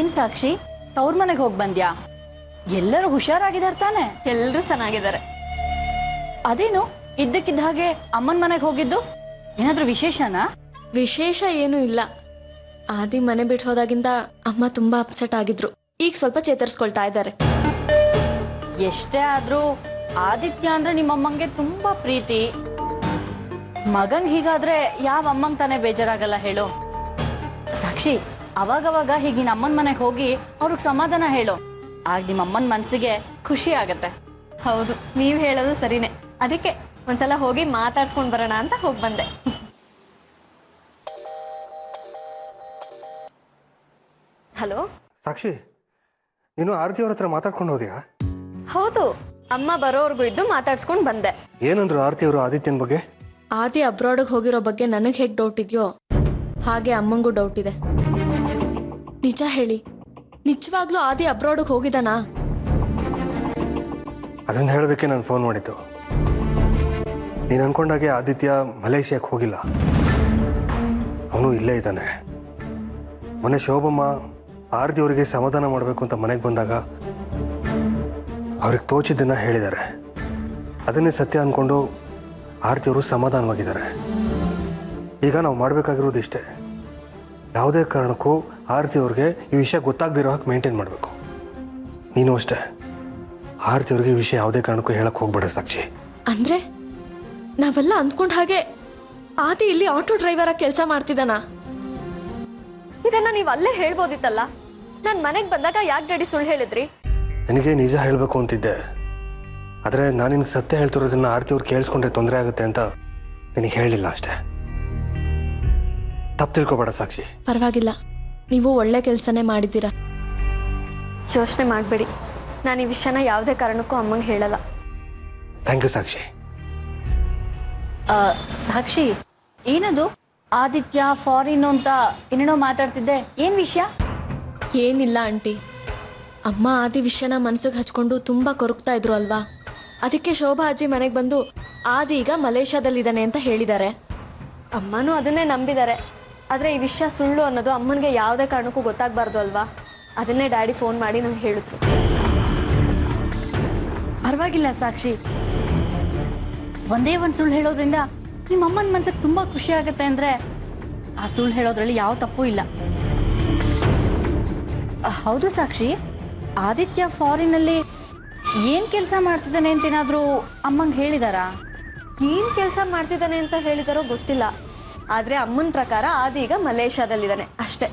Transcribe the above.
ಏನ್ ಸಾಕ್ಷಿ ತವ್ರ ಮನೆಗೆ ಹೋಗಿ ಬಂದ್ಯಾ? ಎಲ್ಲರೂ ಹುಷಾರಾಗಿದ್ದಾರೆ ತಾನೆ? ಎಲ್ಲರೂ ಚೆನ್ನಾಗಿದ್ದಾರೆ. ಅದೇನು ಇದ್ದಕ್ಕಿದ್ದ ಹಾಗೆ ಅಮ್ಮನ ಮನೆಗೆ ಹೋಗಿದ್ದು? ಏನಾದ್ರೂ ವಿಶೇಷನಾ? ವಿಶೇಷ ಏನೂ ಇಲ್ಲ. ಆದಿ ಮನೆ ಬಿಟ್ಟು ಹೋದಾಗಿಂದ ಅಮ್ಮ ತುಂಬಾ ಅಪ್ಸೆಟ್ ಆಗಿದ್ರು. ಈಗ ಸ್ವಲ್ಪ ಚೇತರಿಸ್ಕೊಳ್ತಾ ಇದ್ದಾರೆ. ಎಷ್ಟೇ ಆದ್ರೂ ಆದಿತ್ಯ ಅಂದ್ರೆ ನಿಮ್ಮಮ್ಮಂಗೆ ತುಂಬಾ ಪ್ರೀತಿ. ಮಗಂಗ್ ಹೀಗಾದ್ರೆ ಯಾವ ಅಮ್ಮಂಗ್ ತಾನೇ ಬೇಜಾರಾಗಲ್ಲ ಹೇಳು? ಸಾಕ್ಷಿ, ಅವಾಗವಾಗ ಹೀಗಿನ ಅಮ್ಮನ ಮನೆಗೆ ಹೋಗಿ ಅವ್ರಿಗೆ ಸಮಾಧಾನ ಹೇಳು. ಆಗ ನಿಮ್ಮಮ್ಮನ ಮನಸ್ಸಿಗೆ ಖುಷಿ ಆಗತ್ತೆ. ಹೌದು, ನೀವು ಹೇಳೋದು ಸರಿನೇ. ಅದಕ್ಕೆ ಒಂದ್ಸಲ ಹೋಗಿ ಮಾತಾಡ್ಸ್ಕೊಂಡ್ ಬರೋಣ ಅಂತ ಹೋಗಿ ಬಂದೆ. ಹಲೋ ಸಾಕ್ಷಿ, ನೀನು ಆರತಿ ಅವ್ರ ಹತ್ರ ಮಾತಾಡ್ಕೊಂಡು ಹೋದ್ಯಾ? ಹೌದು, ಅಮ್ಮ ಬರೋವರೆಗೂ ಇದ್ದು ಮಾತಾಡ್ಸ್ಕೊಂಡ್ ಬಂದೆ. ಏನಂದ್ರು ಆರತಿ ಅವರು ಆದಿತ್ಯನ ಬಗ್ಗೆ? ಆದಿ ಅಬ್ರಾಡ್ಗೆ ಹೋಗಿರೋ ಬಗ್ಗೆ ನನಗೆ ಹೇಗೆ ಡೌಟ್ ಇದೆಯೋ ಹಾಗೆ ಅಮ್ಮಂಗೂ ಡೌಟ್ ಇದೆ. ನಿಜ ಹೇಳಿ, ನಿಜವಾಗ್ಲೂ ಆದಿ ಅಬ್ರಾಡ್ಗೆ ಹೋಗಿದಾನಾ? ಅದನ್ನ ಹೇಳೋದಕ್ಕೆ ನಾನು ಫೋನ್ ಮಾಡಿದ್ದು. ನೀನು ಅನ್ಕೊಂಡಾಗೆ ಆದಿತ್ಯ ಮಲೇಷಿಯಾಕ್ಕೆ ಹೋಗಿಲ್ಲ, ಅವನು ಇಲ್ಲೇ ಇದ್ದಾನೆ. ಮೊನ್ನೆ ಶೋಭಮ್ಮ ಆರತಿ ಅವರಿಗೆ ಸಮಾಧಾನ ಮಾಡಬೇಕು ಅಂತ ಮನೆಗೆ ಬಂದಾಗ ಅವ್ರಿಗೆ ತೋಚಿದ್ದನ್ನು ಹೇಳಿದ್ದಾರೆ. ಅದನ್ನೇ ಸತ್ಯ ಅಂದ್ಕೊಂಡು ಆರತಿ ಅವರು ಸಮಾಧಾನವಾಗಿದ್ದಾರೆ. ಈಗ ನಾವು ಮಾಡಬೇಕಾಗಿರೋದು ಇಷ್ಟೇ, ಯಾವುದೇ ಕಾರಣಕ್ಕೂ ಆರತಿ ಅವ್ರಿಗೆ ಈ ವಿಷಯ ಗೊತ್ತಾಗದಿರೋ ಹಾಗೆ ಮೇಂಟೈನ್ ಮಾಡಬೇಕು. ನೀನು ಅಷ್ಟೇ, ಆರತಿ ಅವ್ರಿಗೆ ಈ ವಿಷಯ ಯಾವುದೇ ಕಾರಣಕ್ಕೂ ಹೇಳಕ್ಕೆ ಹೋಗ್ಬೇಡ ಸಾಕ್ಷಿ. ಅಂದ್ರೆ ನಾವೆಲ್ಲ ಅಂದ್ಕೊಂಡ ಹಾಗೆ ಆದಿ ಇಲ್ಲಿ ಆಟೋ ಡ್ರೈವರ್ ಆಗಿ ಕೆಲಸ ಮಾಡ್ತಿದ್ದಾನ? ಇದನ್ನ ನೀವು ಅಲ್ಲೇ ಹೇಳ್ಬೋದಿತ್ತಲ್ಲ. ನಾನು ಮನೆಗೆ ಬಂದಾಗ ಯಾಕೆ ಡ್ಯಾಡಿ ಸುಳ್ಳು ಹೇಳಿದ್ರಿ? ನನಗೆ ನಿಜ ಹೇಳಬೇಕು ಅಂತಿದ್ದೆ, ಆದರೆ ನಾನು ನಿನಗೆ ಸತ್ಯ ಹೇಳ್ತಿರೋದನ್ನ ಆರತಿ ಅವ್ರು ಕೇಳಿಸ್ಕೊಂಡ್ರೆ ತೊಂದರೆ ಆಗುತ್ತೆ ಅಂತ ನಿನಗೆ ಹೇಳಿಲ್ಲ ಅಷ್ಟೇ. ತಪ್ಪು ತಿಳ್ಕೊಬೇಡ ಸಾಕ್ಷಿ. ಪರವಾಗಿಲ್ಲ, ನೀವು ಒಳ್ಳೆ ಕೆಲಸನೇ ಮಾಡಿದ್ದೀರಾ. ಯೋಚನೆ ಮಾಡಬೇಡಿ, ನಾನು ಈ ವಿಷಯನ ಯಾವುದೇ ಕಾರಣಕ್ಕೂ ಅಮ್ಮಂಗೆ ಹೇಳಲ್ಲ. ಥ್ಯಾಂಕ್ ಯು ಸಾಕ್ಷಿ. ಸಾಕ್ಷಿ, ಏನದು ಆದಿತ್ಯ ಫಾರಿನ್ ಅಂತ ಏನೇನೋ ಮಾತಾಡ್ತಿದ್ದೆ, ಏನ್ ವಿಷಯ? ಏನಿಲ್ಲ ಆಂಟಿ, ಅಮ್ಮ ಆದಿ ವಿಷಯನ ಮನ್ಸಿಗೆ ಹಚ್ಕೊಂಡು ತುಂಬ ಕೊರಗ್ತಾ ಇದ್ರು ಅಲ್ವಾ? ಅದಕ್ಕೆ ಶೋಭಾ ಅಜ್ಜಿ ಮನೆಗೆ ಬಂದು ಆದಿ ಈಗ ಮಲೇಷ್ಯಾದಲ್ಲಿದ್ದಾನೆ ಅಂತ ಹೇಳಿದ್ದಾರೆ. ಅಮ್ಮನೂ ಅದನ್ನೇ ನಂಬಿದ್ದಾರೆ. ಆದರೆ ಈ ವಿಷಯ ಸುಳ್ಳು ಅನ್ನೋದು ಅಮ್ಮನಿಗೆ ಯಾವುದೇ ಕಾರಣಕ್ಕೂ ಗೊತ್ತಾಗಬಾರ್ದು ಅಲ್ವಾ? ಅದನ್ನೇ ಡ್ಯಾಡಿ ಫೋನ್ ಮಾಡಿ ನಂಗೆ ಹೇಳಿದ್ರು. ಪರವಾಗಿಲ್ಲ ಸಾಕ್ಷಿ, ಒಂದೇ ಒಂದು ಸುಳ್ಳು ಹೇಳೋದ್ರಿಂದ ನಿಮ್ಮ ಅಮ್ಮನ ಮನ್ಸಿಗೆ ತುಂಬಾ ಖುಷಿ ಆಗುತ್ತೆ ಅಂದ್ರೆ ಆ ಸುಳ್ಳು ಹೇಳೋದ್ರಲ್ಲಿ ಯಾವ ತಪ್ಪು ಇಲ್ಲ. ಹೌದು ಸಾಕ್ಷಿ, ಆದಿತ್ಯ ಫಾರಿನಲ್ಲಿ ಏನ್ ಕೆಲಸ ಮಾಡ್ತಿದ್ದಾನೆ ಅಂತೇನಾದ್ರೂ ಅಮ್ಮಂಗೆ ಹೇಳಿದಾರಾ? ಏನು ಕೆಲಸ ಮಾಡ್ತಿದ್ದಾನೆ ಅಂತ ಹೇಳಿದಾರೋ ಗೊತ್ತಿಲ್ಲ. ಆದರೆ ಅಮ್ಮನ ಪ್ರಕಾರ ಆದಿ ಈಗ ಮಲೇಷ್ಯಾದಲ್ಲಿದ್ದಾನೆ ಅಷ್ಟೇ.